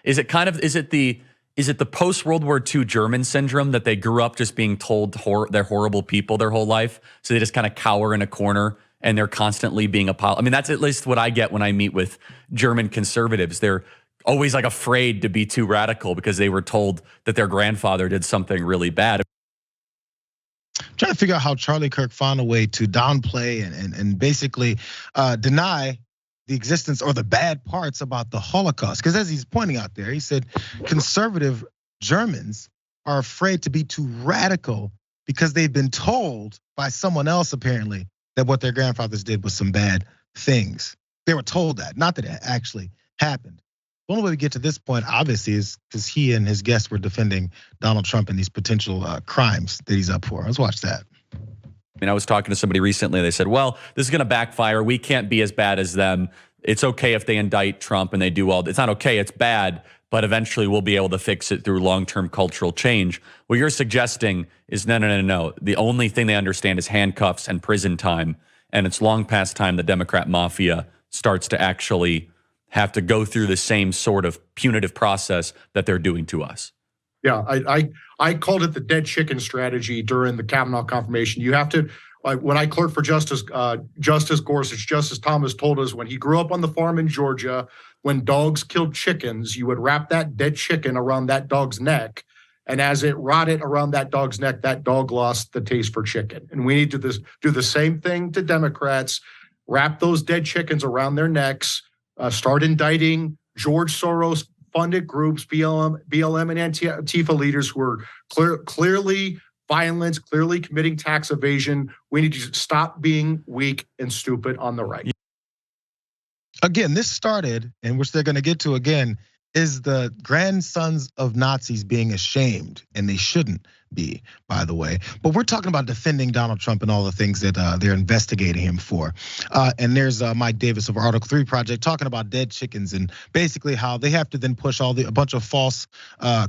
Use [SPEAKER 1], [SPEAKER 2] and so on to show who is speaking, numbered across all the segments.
[SPEAKER 1] Is it the post-World War II German syndrome that they grew up just being told they're horrible people their whole life, so they just kind of cower in a corner and they're constantly being I mean, that's at least what I get when I meet with German conservatives. They're always like afraid to be too radical because they were told that their grandfather did something really bad.
[SPEAKER 2] I'm trying to figure out how Charlie Kirk found a way to downplay and basically deny the existence or the bad parts about the Holocaust. Because as he's pointing out there, he said conservative Germans are afraid to be too radical because they've been told by someone else apparently that what their grandfathers did was some bad things. They were told that, not that it actually happened. The only way we get to this point, obviously, is because he and his guests were defending Donald Trump and these potential crimes that he's up for. Let's watch that.
[SPEAKER 1] I mean, I was talking to somebody recently. They said, well, this is going to backfire. We can't be as bad as them. It's okay if they indict Trump and they do all. It's not okay. It's bad. But eventually we'll be able to fix it through long-term cultural change. What you're suggesting is no. The only thing they understand is handcuffs and prison time. And it's long past time the Democrat mafia starts to actually have to go through the same sort of punitive process that they're doing to us.
[SPEAKER 3] Yeah, I called it the dead chicken strategy during the Kavanaugh confirmation. You have to, like when I clerked for Justice Gorsuch, Justice Thomas told us when he grew up on the farm in Georgia, when dogs killed chickens, you would wrap that dead chicken around that dog's neck. And as it rotted around that dog's neck, that dog lost the taste for chicken. And we need to do the same thing to Democrats, wrap those dead chickens around their necks, start indicting George Soros funded groups, BLM and Antifa leaders who are clearly violent, clearly committing tax evasion. We need to stop being weak and stupid on the right.
[SPEAKER 2] Again, this started, and which they're going to get to again, is the grandsons of Nazis being ashamed, and they shouldn't be, by the way. But we're talking about defending Donald Trump and all the things that they're investigating him for. And there's Mike Davis of Article 3 Project talking about dead chickens and basically how they have to then push a bunch of false,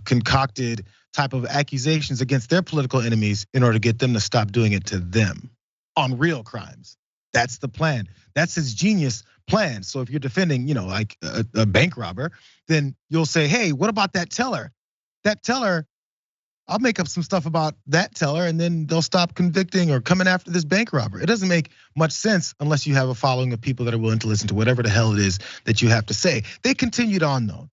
[SPEAKER 2] concocted type of accusations against their political enemies in order to get them to stop doing it to them on real crimes. That's the plan. That's his genius plan. So if you're defending, like a bank robber, then you'll say, hey, what about that teller? That teller, I'll make up some stuff about that teller and then they'll stop convicting or coming after this bank robber. It doesn't make much sense unless you have a following of people that are willing to listen to whatever the hell it is that you have to say. They continued on though.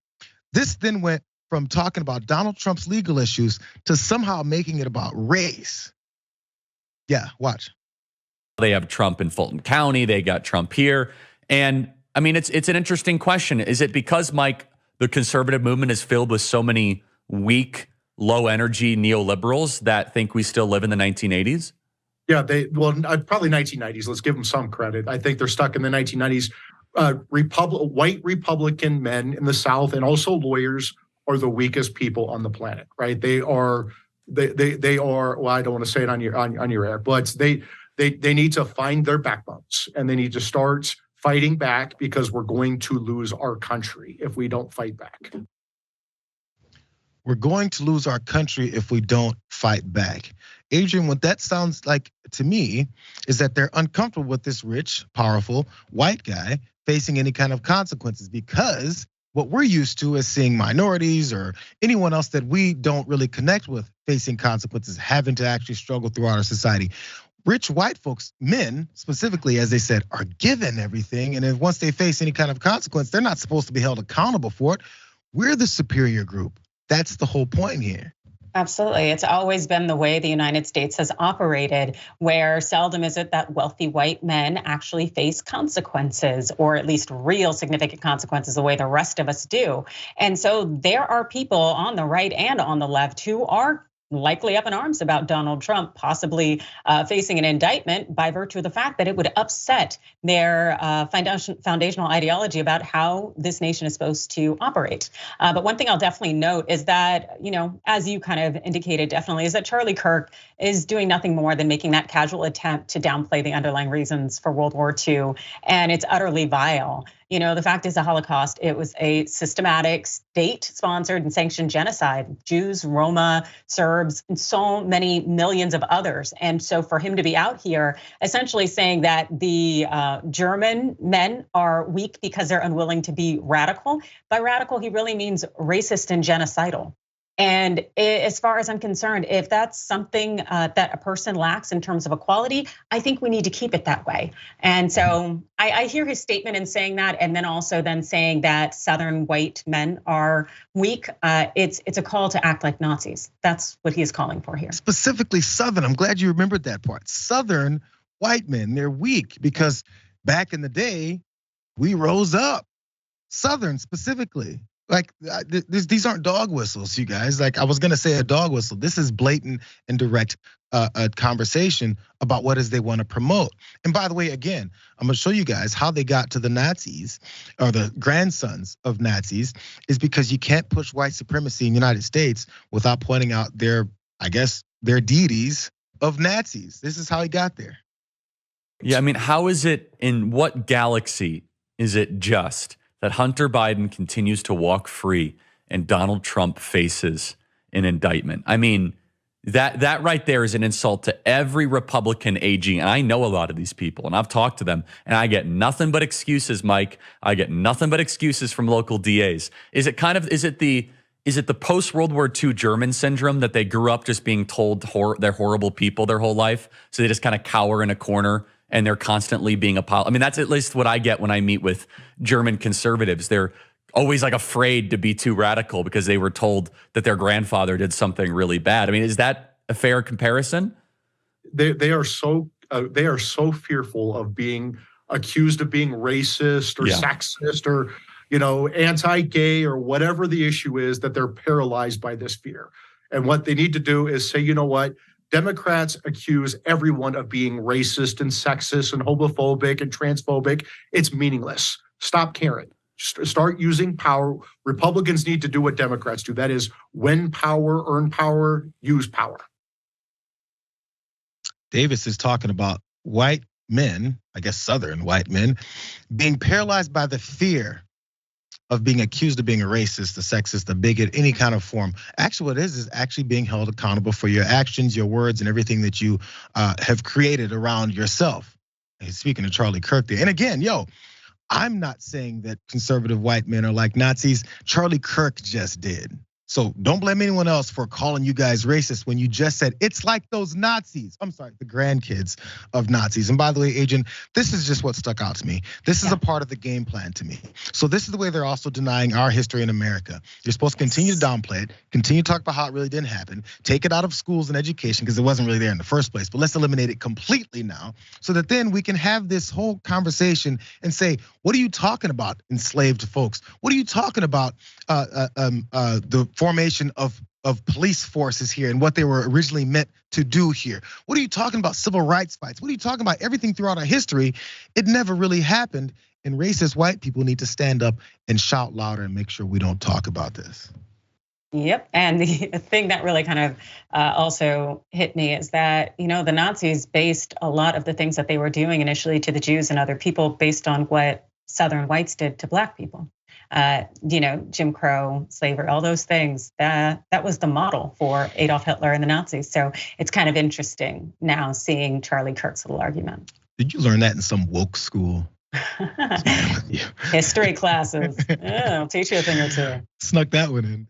[SPEAKER 2] This then went from talking about Donald Trump's legal issues to somehow making it about race. Yeah, watch.
[SPEAKER 1] They have Trump in Fulton County. They got Trump here. And I mean, it's an interesting question. Is it because, Mike, the conservative movement is filled with so many weak, low energy neoliberals that think we still live in the 1980s?
[SPEAKER 3] Yeah, probably 1990s. Let's give them some credit. I think they're stuck in the 1990s. White Republican men in the South and also lawyers are the weakest people on the planet, right? They are. Well, I don't want to say it on your air, but they need to find their backbones and they need to start fighting back because we're going to lose our country if we don't fight back.
[SPEAKER 2] We're going to lose our country if we don't fight back. Adrian, what that sounds like to me is that they're uncomfortable with this rich, powerful white guy facing any kind of consequences because what we're used to is seeing minorities or anyone else that we don't really connect with facing consequences, having to actually struggle throughout our society. Rich white folks, men specifically, as they said, are given everything. And then once they face any kind of consequence, they're not supposed to be held accountable for it. We're the superior group. That's the whole point here.
[SPEAKER 4] Absolutely. It's always been the way the United States has operated, where seldom is it that wealthy white men actually face consequences, or at least real significant consequences, the way the rest of us do. And so there are people on the right and on the left who are likely up in arms about Donald Trump possibly facing an indictment by virtue of the fact that it would upset their foundational ideology about how this nation is supposed to operate. But one thing I'll definitely note is that, as you kind of indicated, definitely, is that Charlie Kirk is doing nothing more than making that casual attempt to downplay the underlying reasons for World War II. And it's utterly vile. The fact is the Holocaust, it was a systematic state-sponsored and sanctioned genocide. Jews, Roma, Serbs, and so many millions of others. And so for him to be out here essentially saying that the German men are weak because they're unwilling to be radical, by radical, he really means racist and genocidal. And as far as I'm concerned, if that's something that a person lacks in terms of equality, I think we need to keep it that way. And so I hear his statement in saying that, and then also then saying that Southern white men are weak. It's a call to act like Nazis. That's what he is calling for here.
[SPEAKER 2] Specifically Southern, I'm glad you remembered that part. Southern white men, they're weak because back in the day, we rose up. Southern specifically. Like these aren't dog whistles, you guys. Like I was gonna say a dog whistle. This is blatant and direct a conversation about what is they want to promote. And by the way, again, I'm gonna show you guys how they got to the Nazis or the grandsons of Nazis is because you can't push white supremacy in the United States without pointing out their deities of Nazis. This is how he got there.
[SPEAKER 1] Yeah, I mean, how is it, in what galaxy is it just that Hunter Biden continues to walk free and Donald Trump faces an indictment? I mean, that right there is an insult to every Republican AG. And I know a lot of these people and I've talked to them and I get nothing but excuses, Mike. I get nothing but excuses from local DAs. Is it the post-World War II German syndrome that they grew up just being told they're horrible people their whole life? So they just kind of cower in a corner and they're constantly being I mean, that's at least what I get when I meet with German conservatives. They're always like afraid to be too radical because they were told that their grandfather did something really bad. I mean, is that a fair comparison?
[SPEAKER 3] They are so fearful of being accused of being racist or sexist or anti-gay or whatever the issue is, that they're paralyzed by this fear. And what they need to do is say, you know what? Democrats accuse everyone of being racist and sexist and homophobic and transphobic. It's meaningless. Stop caring. Start using power. Republicans need to do what Democrats do. That is, win power, earn power, use power.
[SPEAKER 2] Davis is talking about white men, I guess Southern white men, being paralyzed by the fear of being accused of being a racist, a sexist, a bigot, any kind of form. Actually, what it is actually being held accountable for your actions, your words, and everything that you have created around yourself. And speaking of Charlie Kirk there. And again, I'm not saying that conservative white men are like Nazis. Charlie Kirk just did. So don't blame anyone else for calling you guys racist when you just said it's like those Nazis. I'm sorry, the grandkids of Nazis. And by the way, Agent, this is just what stuck out to me. This is a part of the game plan to me. So this is the way they're also denying our history in America. You're supposed to continue to downplay it, continue to talk about how it really didn't happen, take it out of schools and education because it wasn't really there in the first place. But let's eliminate it completely now so that then we can have this whole conversation and say, what are you talking about, enslaved folks? What are you talking about the formation of police forces here and what they were originally meant to do here? What are you talking about civil rights fights? What are you talking about everything throughout our history? It never really happened, and racist white people need to stand up and shout louder and make sure we don't talk about this.
[SPEAKER 4] Yep, and the thing that really kind of also hit me is that, the Nazis based a lot of the things that they were doing initially to the Jews and other people based on what Southern whites did to Black people. Jim Crow, slavery, all those things, that was the model for Adolf Hitler and the Nazis. So it's kind of interesting now seeing Charlie Kirk's little argument.
[SPEAKER 2] Did you learn that in some woke school?
[SPEAKER 4] History classes. Yeah, I'll teach you a thing or two.
[SPEAKER 2] Snuck that one in.